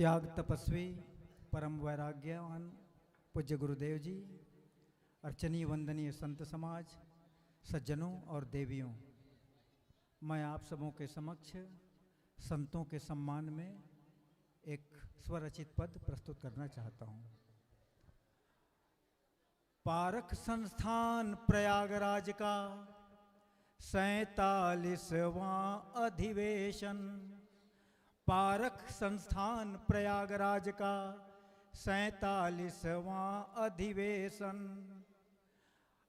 त्याग तपस्वी परम वैराग्यवान पूज्य गुरुदेव जी, अर्चनीय वंदनीय संत समाज, सज्जनों और देवियों, मैं आप सबों के समक्ष संतों के सम्मान में एक स्वरचित पद प्रस्तुत करना चाहता हूँ। पारख संस्थान प्रयागराज का 47वां अधिवेशन। पारख संस्थान प्रयागराज का 47वां अधिवेशन।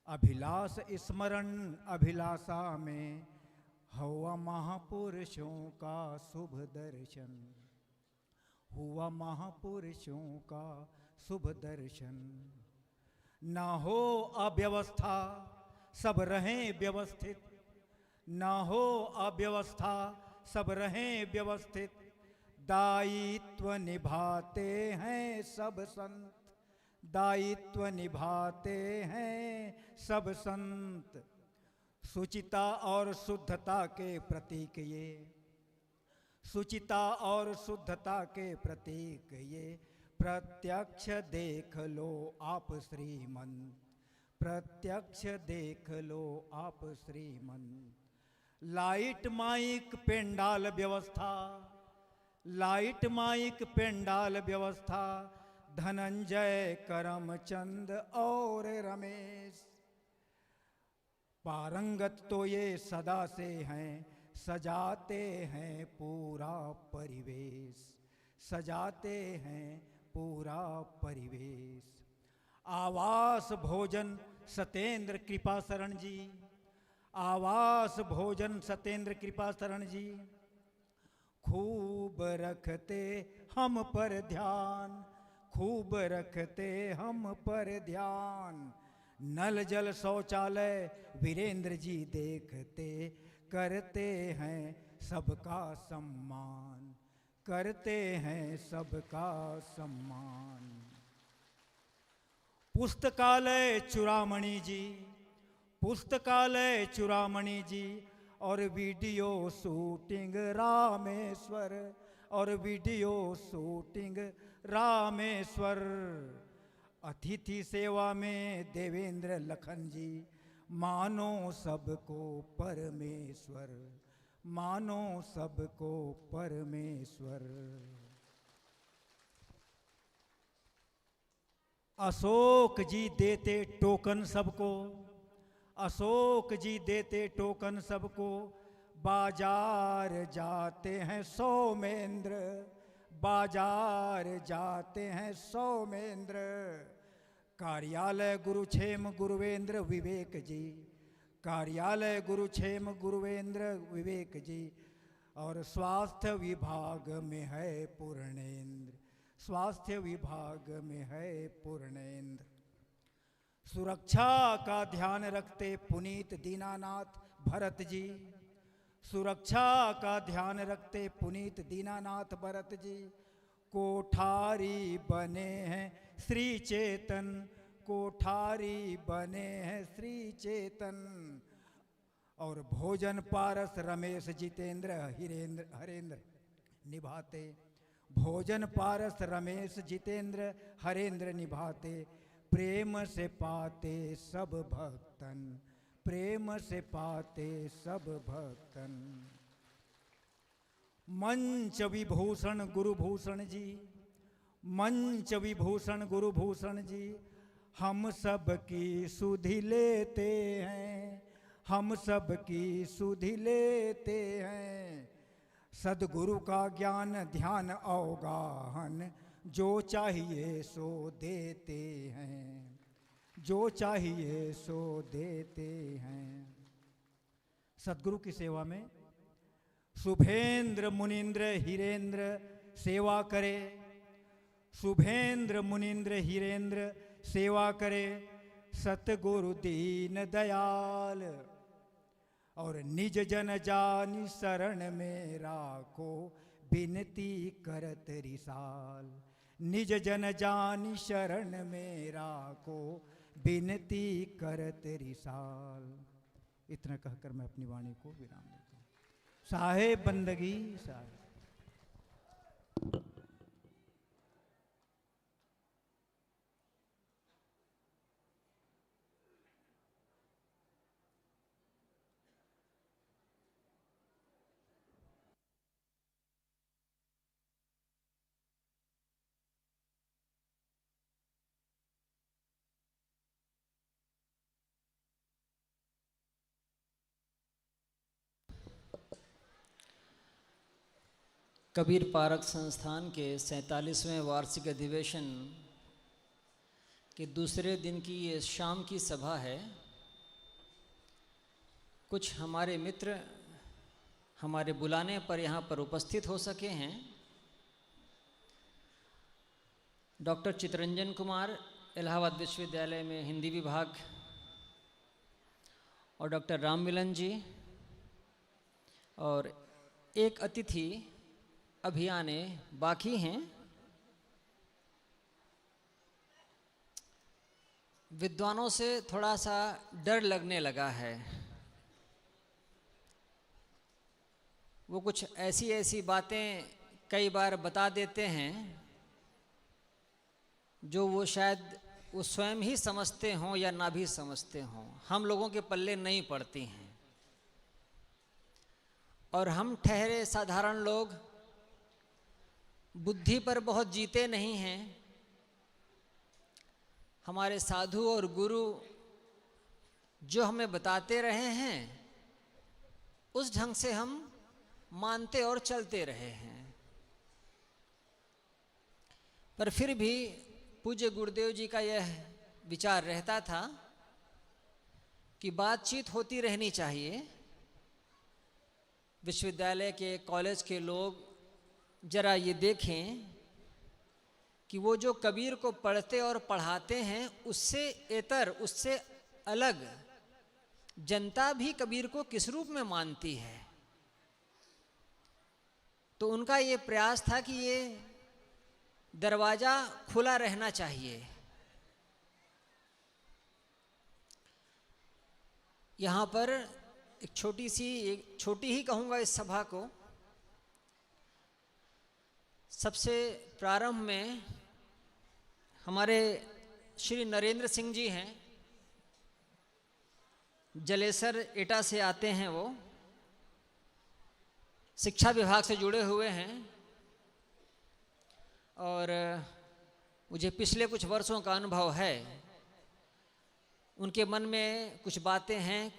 अभिलाष स्मरण अभिलाषा में हुआ महापुरुषों का शुभ दर्शन। हुआ महापुरुषों का शुभ दर्शन। न हो अव्यवस्था सब रहें व्यवस्थित। न हो अव्यवस्था सब रहें व्यवस्थित। दायित्व निभाते हैं सब संत। दायित्व निभाते हैं सब संत। शुचिता और शुद्धता के प्रतीक ये। शुचिता और शुद्धता के प्रतीक ये। प्रत्यक्ष देख लो आप श्रीमंत। प्रत्यक्ष देख लो आप श्रीमंत। लाइट माइक पेंडाल व्यवस्था। लाइट माइक पेंडाल व्यवस्था। धनंजय करमचंद और रमेश। पारंगत तो ये सदा से हैं, सजाते हैं पूरा परिवेश। सजाते हैं पूरा परिवेश। आवास भोजन सतेंद्र कृपा शरण जी। आवास भोजन सतेंद्र कृपा शरण जी। खूब रखते हम पर ध्यान। खूब रखते हम पर ध्यान। नल जल शौचालय वीरेंद्र जी देखते। करते हैं सबका सम्मान। करते हैं सबका सम्मान। पुस्तकालय चूड़ामणि जी। पुस्तकालय चूड़ामणि जी। और वीडियो शूटिंग रामेश्वर। और वीडियो शूटिंग रामेश्वर। अतिथि सेवा में देवेंद्र लखन जी। मानो सबको परमेश्वर। मानो सबको परमेश्वर। अशोक जी देते टोकन सबको। अशोक जी देते टोकन सबको। बाजार जाते हैं सौमेंद्र। बाजार जाते हैं सौमेंद्र। कार्यालय गुरुक्षेम गुरुवेंद्र विवेक जी। कार्यालय गुरुक्षेम गुरुवेंद्र विवेक जी। और स्वास्थ्य विभाग में है पूर्णेंद्र। स्वास्थ्य विभाग में है पूर्णेंद्र। सुरक्षा का ध्यान रखते पुनीत दीनानाथ भरत जी। सुरक्षा का ध्यान रखते पुनीत दीनानाथ भरत जी। कोठारी बने हैं श्री चेतन। कोठारी बने हैं श्री चेतन। और भोजन पारस रमेश जितेंद्र हरेंद्र निभाते। भोजन पारस रमेश जितेंद्र हरेंद्र निभाते। प्रेम से पाते सब भक्तन। प्रेम से पाते सब भक्तन। मंच विभूषण गुरुभूषण जी। मंच विभूषण गुरुभूषण जी। हम सब की सुधि लेते हैं। हम सब की सुधि लेते हैं। सद्गुरु का ज्ञान ध्यान अवगाहन। जो चाहिए सो देते हैं। जो चाहिए सो देते हैं। सद्गुरु की सेवा में शुभेंद्र मुनीन्द्र हीरेंद्र सेवा करे। शुभेंद्र मुनीन्द्र हीरेंद्र सेवा करे। सतगुरु दीन दयाल। और निज जन जानी शरण में राखो। बिनती करत रिसाल। निज जन जानी शरण में राखो। बिनती करत रिसाल। इतना कहकर मैं अपनी वाणी को विराम देता हूँ। साहेब बंदगी साहेब। कबीर पारक संस्थान के 47वें वार्षिक अधिवेशन के दूसरे दिन की ये शाम की सभा है। कुछ हमारे मित्र हमारे बुलाने पर यहाँ पर उपस्थित हो सके हैं। डॉक्टर चितरंजन कुमार इलाहाबाद विश्वविद्यालय में हिंदी विभाग और डॉक्टर राम मिलन जी और एक अतिथि अभी आने बाकी हैं। विद्वानों से थोड़ा सा डर लगने लगा है। वो कुछ ऐसी ऐसी बातें कई बार बता देते हैं जो वो शायद वो स्वयं ही समझते हों या ना भी समझते हों, हम लोगों के पल्ले नहीं पड़ती हैं। और हम ठहरे साधारण लोग बुद्धि पर बहुत जीते नहीं हैं। हमारे साधु और गुरु जो हमें बताते रहे हैं उस ढंग से हम मानते और चलते रहे हैं। पर फिर भी पूज्य गुरुदेव जी का यह विचार रहता था कि बातचीत होती रहनी चाहिए। विश्वविद्यालय के कॉलेज के लोग जरा ये देखें कि वो जो कबीर को पढ़ते और पढ़ाते हैं उससे इतर उससे अलग जनता भी कबीर को किस रूप में मानती है। तो उनका ये प्रयास था कि ये दरवाजा खुला रहना चाहिए। यहाँ पर एक छोटी ही कहूँगा इस सभा को। सबसे प्रारंभ में हमारे श्री नरेंद्र सिंह जी हैं, जलेसर एटा से आते हैं। वो शिक्षा विभाग से जुड़े हुए हैं और मुझे पिछले कुछ वर्षों का अनुभव है। उनके मन में कुछ बातें हैं,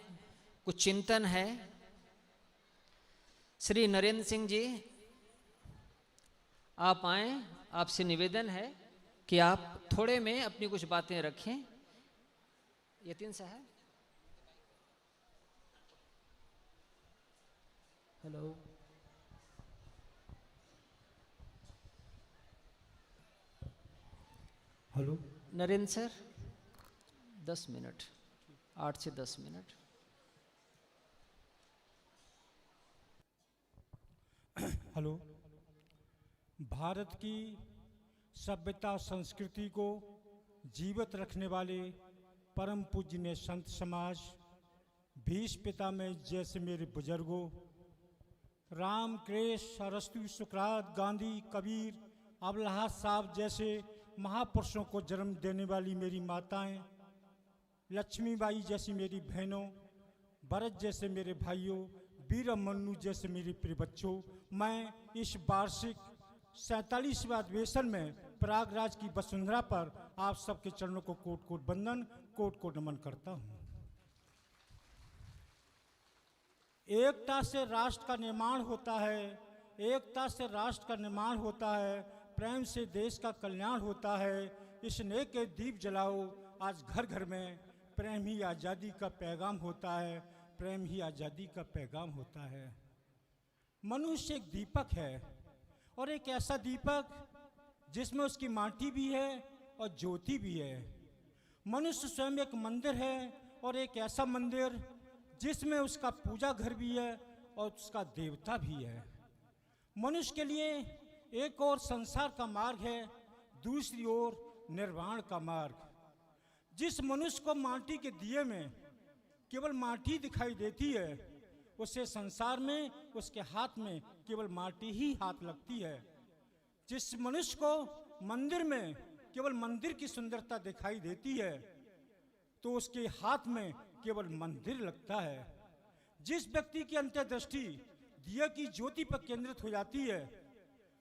कुछ चिंतन है। श्री नरेंद्र सिंह जी आप आएँ, आपसे निवेदन है कि आप थोड़े में अपनी कुछ बातें रखें। यतीन साहब, hello. Hello Narendra sir, 10 minute, 8 से 10 मिनट। हेलो। भारत की सभ्यता संस्कृति को जीवित रखने वाले परम पूज्य संत समाज, भीष्म पितामह जैसे मेरे बुजुर्गों, राम, कृष्ण, अरस्तु, सुकरात, गांधी, कबीर, अबलहा साहब जैसे महापुरुषों को जन्म देने वाली मेरी माताएं, लक्ष्मीबाई जैसी मेरी बहनों, भरत जैसे मेरे भाइयों, वीर मन्नू जैसे मेरे प्रिय बच्चों, मैं इस वार्षिक 47वें अधिवेशन में प्रयागराज की वसुंधरा पर आप सबके चरणों को कोट कोट वंदन, कोट कोट नमन करता हूँ। एकता से राष्ट्र का निर्माण होता है, एकता से राष्ट्र का निर्माण होता है, प्रेम से देश का कल्याण होता है। इस नेक के दीप जलाओ, आज घर घर में प्रेम ही आज़ादी का पैगाम होता है, प्रेम ही आज़ादी का पैगाम होता है। मनुष्य एक दीपक है और एक ऐसा दीपक जिसमें उसकी माटी भी है और ज्योति भी है। मनुष्य स्वयं एक मंदिर है और एक ऐसा मंदिर जिसमें उसका पूजा घर भी है और उसका देवता भी है। मनुष्य के लिए एक और संसार का मार्ग है, दूसरी ओर निर्वाण का मार्ग। जिस मनुष्य को माटी के दिए में केवल माटी दिखाई देती है, उसे संसार में उसके हाथ में केवल माटी ही हाथ लगती है। जिस मनुष्य को मंदिर में केवल मंदिर की सुंदरता दिखाई देती है, तो उसके हाथ में केवल मंदिर लगता है। जिस व्यक्ति की अंतर्दृष्टि दिया की ज्योति पर केंद्रित हो जाती है,